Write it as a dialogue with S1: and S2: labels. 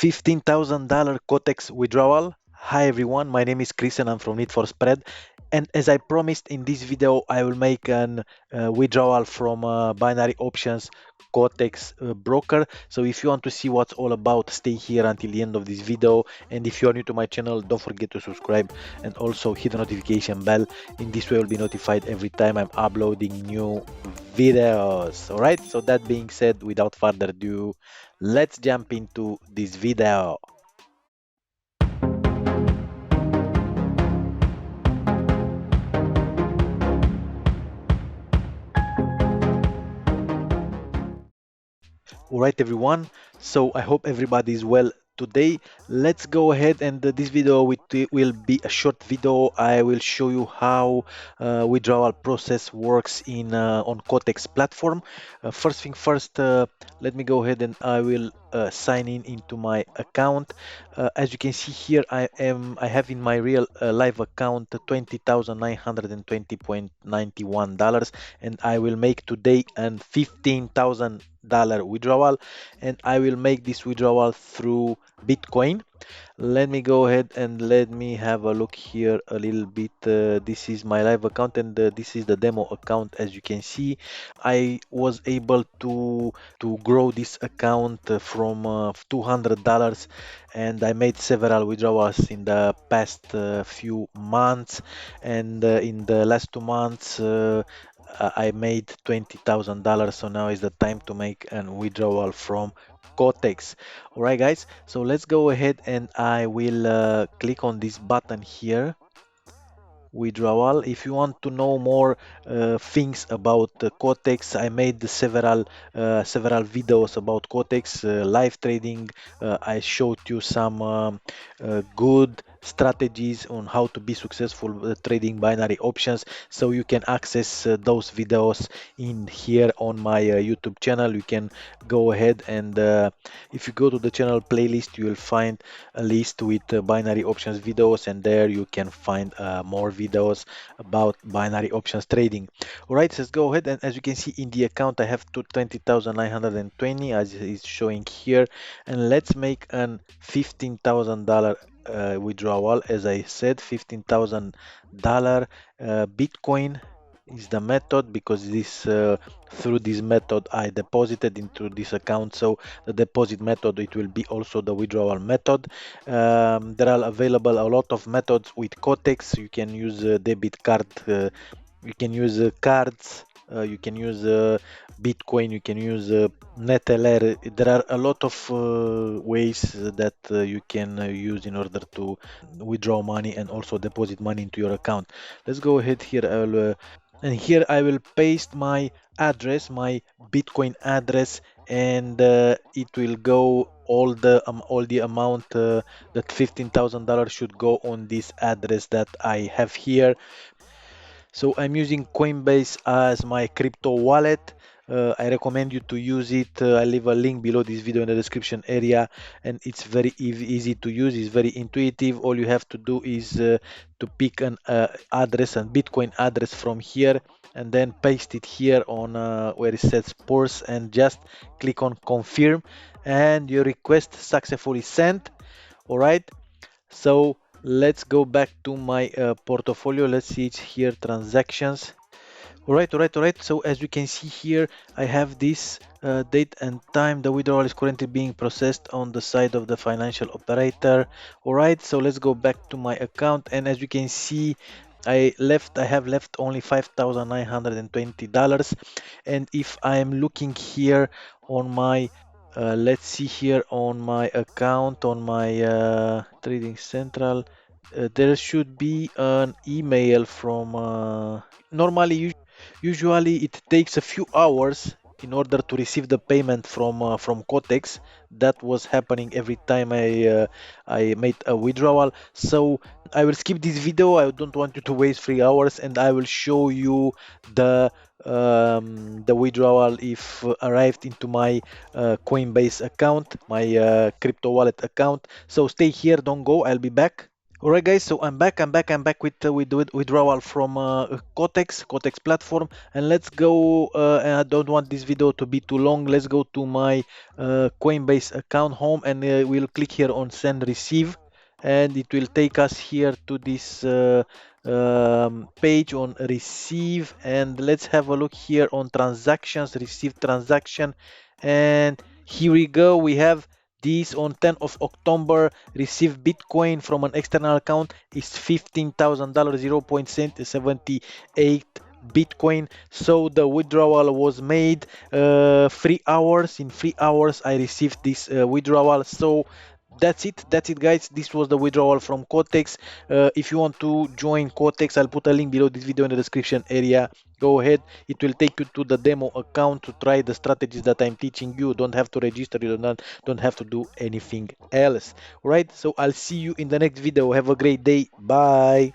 S1: $15,000 Quotex withdrawal. Hi everyone, my name is Chris and I'm from Need for Spread. And as I promised in this video, I will make an withdrawal from binary options Quotex broker. So if you want to see what's all about, stay here until the end of this video. And if you are new to my channel, don't forget to subscribe and also hit the notification bell. In this way, you'll be notified every time I'm uploading new videos. All right. So that being said, without further ado, let's jump into this video. All right, everyone. So I hope everybody is well today. Let's go ahead and this video will be a short video. I will show you how withdrawal process works in on Quotex platform. First thing first, let me go ahead and I will sign in into my account. As you can see here, I have in my real live account $20,920.91, and I will make today an $15,000 withdrawal, and I will make this withdrawal through Bitcoin. Let me go ahead and let me have a look here a little bit. This is my live account, and this is the demo account. As you can see, I was able to grow this account from $200, and I made several withdrawals in the past few months, and in the last 2 months I made $20,000. So now is the time to make an withdrawal from Quotex. All right, guys. So let's go ahead and I will click on this button here, withdrawal. If you want to know more things about Quotex, I made several videos about Quotex live trading. I showed you some good strategies on how to be successful trading binary options, so you can access those videos in here on my YouTube channel. You can go ahead and if you go to the channel playlist, you will find a list with binary options videos, and there you can find more videos about binary options trading. All right, let's go ahead, and as you can see in the account, I have 20,920 as is showing here, and let's make an $15,000 withdrawal. As I said, $15,000 Bitcoin is the method, because this through this method I deposited into this account, so the deposit method, it will be also the withdrawal method. There are available a lot of methods with Quotex. You can use a debit card, you can use cards, you can use Bitcoin, you can use NetLR. There are a lot of ways that you can use in order to withdraw money and also deposit money into your account. Let's go ahead here. And here I will paste my address, my Bitcoin address, and it will go all the amount that $15,000 should go on this address that I have here. So I'm using Coinbase as my crypto wallet. I recommend you to use it. I leave a link below this video in the description area, and it's very easy to use. It's very intuitive. All you have to do is to pick an address and Bitcoin address from here, and then paste it here on where it says Purse, and just click on confirm, and your request successfully sent. All right. So let's go back to my portfolio. Let's see it here, transactions. All right. So as you can see here, I have this date and time. The withdrawal is currently being processed on the side of the financial operator. All right. So let's go back to my account, and as you can see, I have left only $5,920. And if I'm looking here on my let's see here on my account, on my trading central, there should be an email from normally, usually it takes a few hours in order to receive the payment from Quotex. That was happening every time I made a withdrawal. So I will skip this video. I don't want you to waste 3 hours, and I will show you the withdrawal if arrived into my Coinbase account, my crypto wallet account. So stay here, don't go. I'll be back. All right, guys. So I'm back with withdrawal from Quotex platform, and let's go. And I don't want this video to be too long. Let's go to my Coinbase account home, and we'll click here on send receive, and it will take us here to this page on receive, and let's have a look here on transactions, receive transaction, and here we go. We have this on 10th of October, receive Bitcoin from an external account is $15,000, 0.78 Bitcoin. So the withdrawal was made 3 hours. In 3 hours, I received this withdrawal. So that's it, guys. This was the withdrawal from Quotex. If you want to join Quotex, I'll put a link below this video in the description area. Go ahead, it will take you to the demo account to try the strategies that I'm teaching you. Don't have to register, you don't have to do anything else. All right, so I'll see you in the next video. Have a great day. Bye.